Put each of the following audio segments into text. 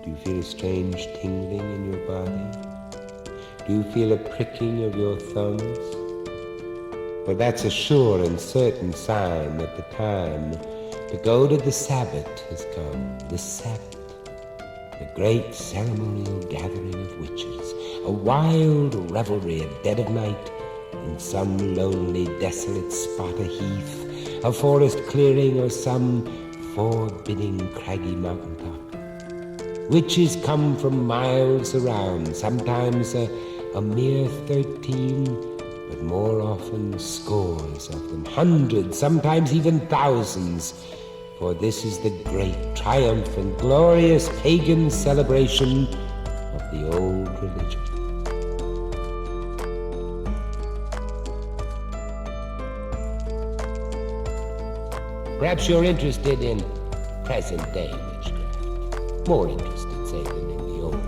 Do you feel a strange tingling in your body? Do you feel a pricking of your thumbs? Well, that's a sure and certain sign that the time to go to the sabbat has come. The sabbat, the great ceremonial gathering of witches, a wild revelry at dead of night in some lonely, desolate spot, a heath, a forest clearing, or some forbidding, craggy mountaintop. Witches come from miles around, sometimes a mere 13, but more often scores of them, hundreds, sometimes even thousands, for this is the great, triumphant, glorious pagan celebration of the old religion. Perhaps you're interested in present-day witchcraft, more interested, say, than in the old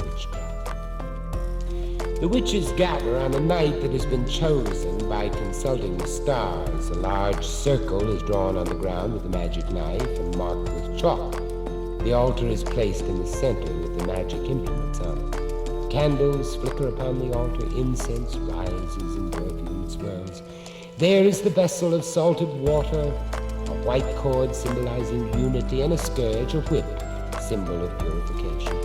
witchcraft. The witches gather on a night that has been chosen by consulting the stars. A large circle is drawn on the ground with a magic knife and marked with chalk. The altar is placed in the center with the magic implements on it. Candles flicker upon the altar, incense rises and perfume swirls. There is the vessel of salted water, a white cord symbolizing unity, and a scourge, a whip, symbol of purification.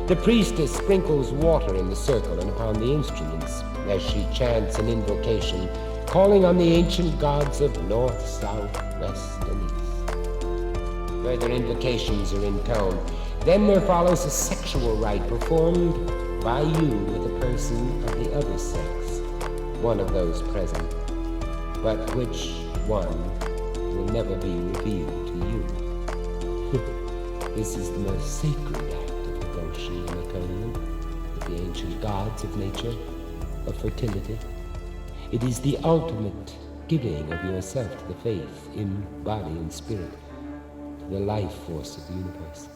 The priestess sprinkles water in the circle and upon the instruments as she chants an invocation, calling on the ancient gods of north, south, west, and east. Further invocations are intoned. Then there follows a sexual rite performed by you with a person of the other sex, one of those present, but which one will never be revealed to you. This is the most sacred act of devotion and atonement with the ancient gods of nature, of fertility. It is the ultimate giving of yourself to the faith in body and spirit, to the life force of the universe.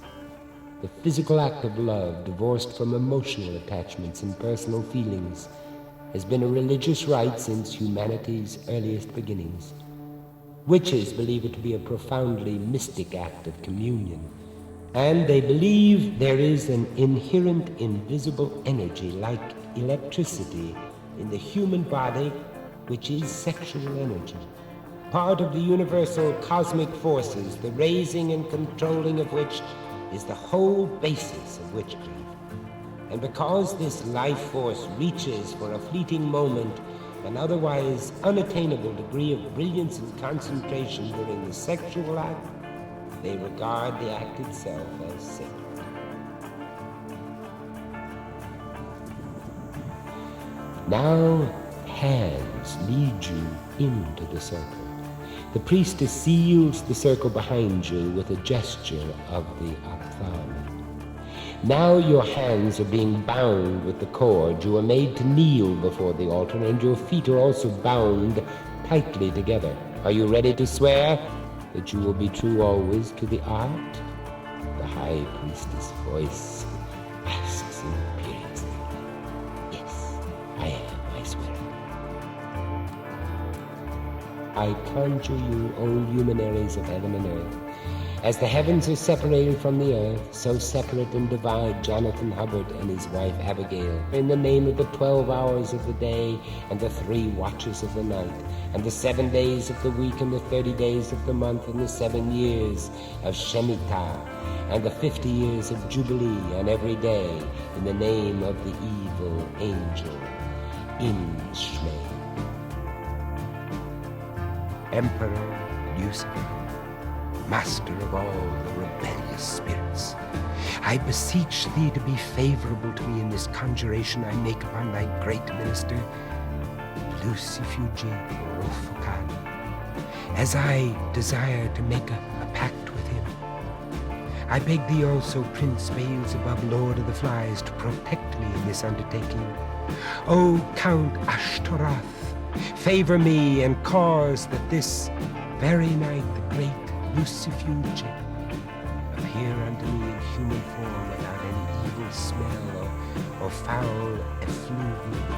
The physical act of love, divorced from emotional attachments and personal feelings, has been a religious rite since humanity's earliest beginnings. Witches believe it to be a profoundly mystic act of communion, and they believe there is an inherent invisible energy like electricity in the human body, which is sexual energy, part of the universal cosmic forces, the raising and controlling of which is the whole basis of witchcraft. And because this life force reaches for a fleeting moment an otherwise unattainable degree of brilliance and concentration during the sexual act, they regard the act itself as sacred. Now hands lead you into the circle. The priestess seals the circle behind you with a gesture of the ophthalmos. Now your hands are being bound with the cord. You are made to kneel before the altar, and your feet are also bound tightly together. Are you ready to swear that you will be true always to the art? The high priestess voice asks imperiously. Yes, I am, I swear. I conjure you, O luminaries of heaven and earth. As the heavens are separated from the earth, so separate and divide Jonathan Hubbard and his wife Abigail, in the name of the 12 hours of the day and the 3 watches of the night, and the 7 days of the week and the 30 days of the month, and the 7 years of Shemitah, and the 50 years of Jubilee on every day, in the name of the evil angel Inshmay, Emperor Lucifer, master of all the rebellious spirits, I beseech thee to be favorable to me in this conjuration I make upon thy great minister, Lucifuge Rofocan, as I desire to make a pact with him. I beg thee also, Prince Beelzebub, Lord of the Flies, to protect me in this undertaking. O Count Ashtaroth, favor me and cause that this very night the great Lucifuge appear unto me in human form without any evil smell or foul effluvium,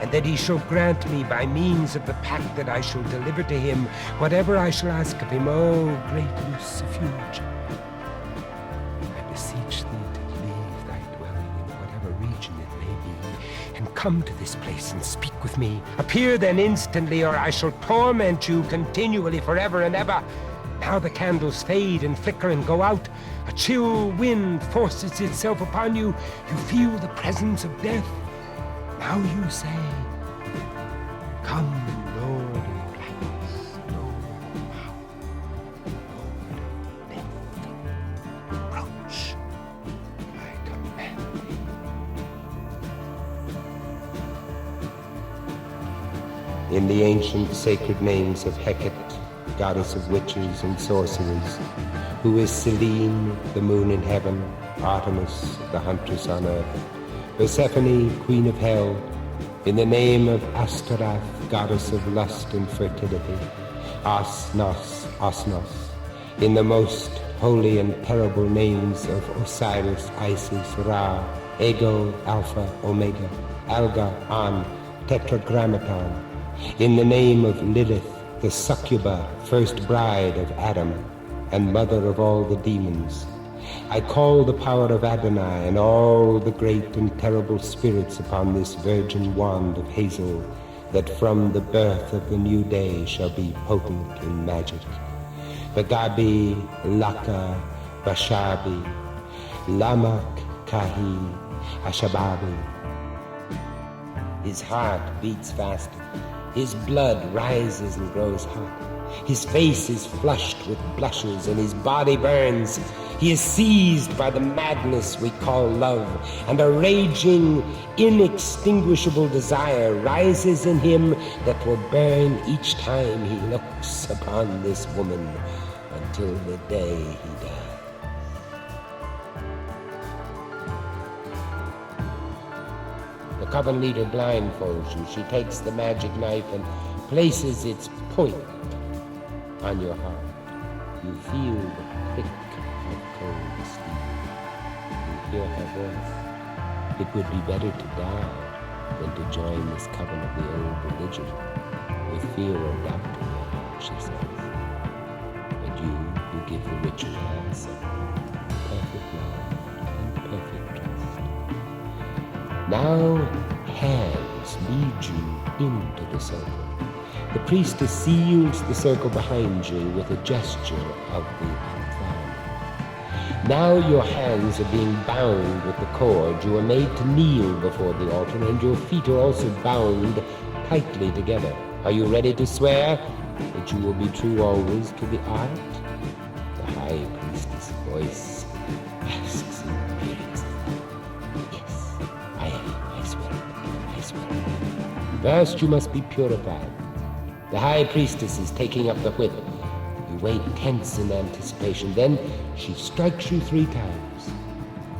and that he shall grant me by means of the pact that I shall deliver to him whatever I shall ask of him. O great Lucifuge, I beseech then come to this place and speak with me. Appear then instantly, or I shall torment you continually forever and ever. Now the candles fade and flicker and go out. A chill wind forces itself upon you. You feel the presence of death. Now you say, come, Lord in blackness, Lord in power, Lord death. Approach, I command thee. In the ancient sacred names of Hecate, goddess of witches and sorcerers, who is Selene, the moon in heaven, Artemis, the huntress on earth, Persephone, queen of hell, in the name of Astaroth, goddess of lust and fertility, Osnos, in the most holy and terrible names of Osiris, Isis, Ra, Ego, Alpha, Omega, Alga, An, Tetragrammaton, in the name of Lilith, the succuba, first bride of Adam, and mother of all the demons, I call the power of Adonai and all the great and terrible spirits upon this virgin wand of hazel, that from the birth of the new day shall be potent in magic. Bagabi, Laka, Bashabi, Lamak, Kahi, Ashababi. His heart beats faster. His blood rises and grows hot. His face is flushed with blushes and his body burns. He is seized by the madness we call love, and a raging, inextinguishable desire rises in him that will burn each time he looks upon this woman until the day he dies. The coven leader blindfolds you. She takes the magic knife and places its point on your heart. You feel the prick of cold steel. You hear her voice. It would be better to die than to join this coven of the old religion, with fear or doubt in your heart, she says. But you who give the ritual answer, perfect love and perfect trust. Now hands lead you into the circle. The priestess seals the circle behind you with a gesture of the Advan. Now your hands are being bound with the cord. You are made to kneel before the altar, and your feet are also bound tightly together. Are you ready to swear that you will be true always to the art? The high priestess voice asks imperiously. Yes, I am. I swear. First you must be purified. The high priestess is taking up the whip. You wait tense in anticipation. Then she strikes you 3 times.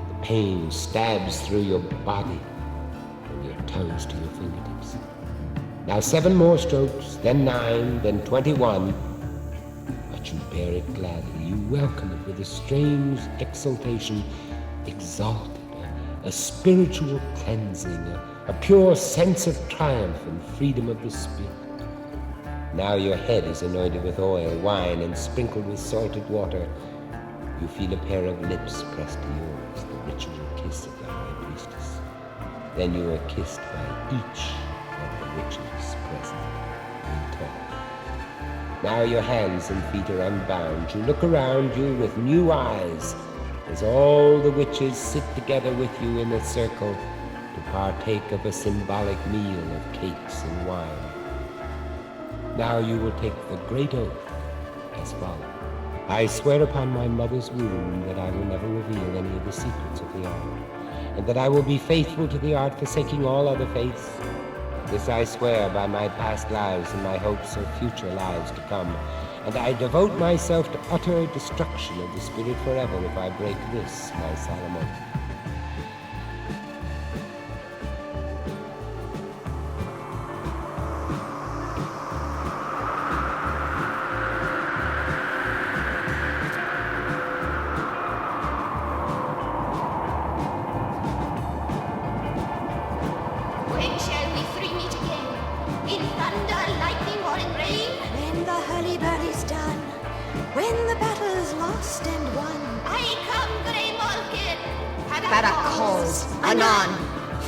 The pain stabs through your body, from your toes to your fingertips. Now 7 more strokes, then 9, then 21. But you bear it gladly. You welcome it with a strange exultation, exalted, a spiritual cleansing, a pure sense of triumph and freedom of the spirit. Now your head is anointed with oil, wine, and sprinkled with salted water. You feel a pair of lips pressed to yours, the ritual kiss of the high priestess. Then you are kissed by each of the witches present in turn. Now your hands and feet are unbound. You look around you with new eyes as all the witches sit together with you in a circle to partake of a symbolic meal of cakes and wine. Now you will take the great oath as follows. I swear upon my mother's womb that I will never reveal any of the secrets of the art, and that I will be faithful to the art, forsaking all other faiths. This I swear by my past lives and my hopes of future lives to come, and I devote myself to utter destruction of the spirit forever if I break this, my solemn oath.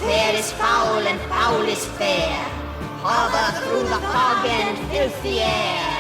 Fair is foul and foul is fair. Hover through the fog and filthy air.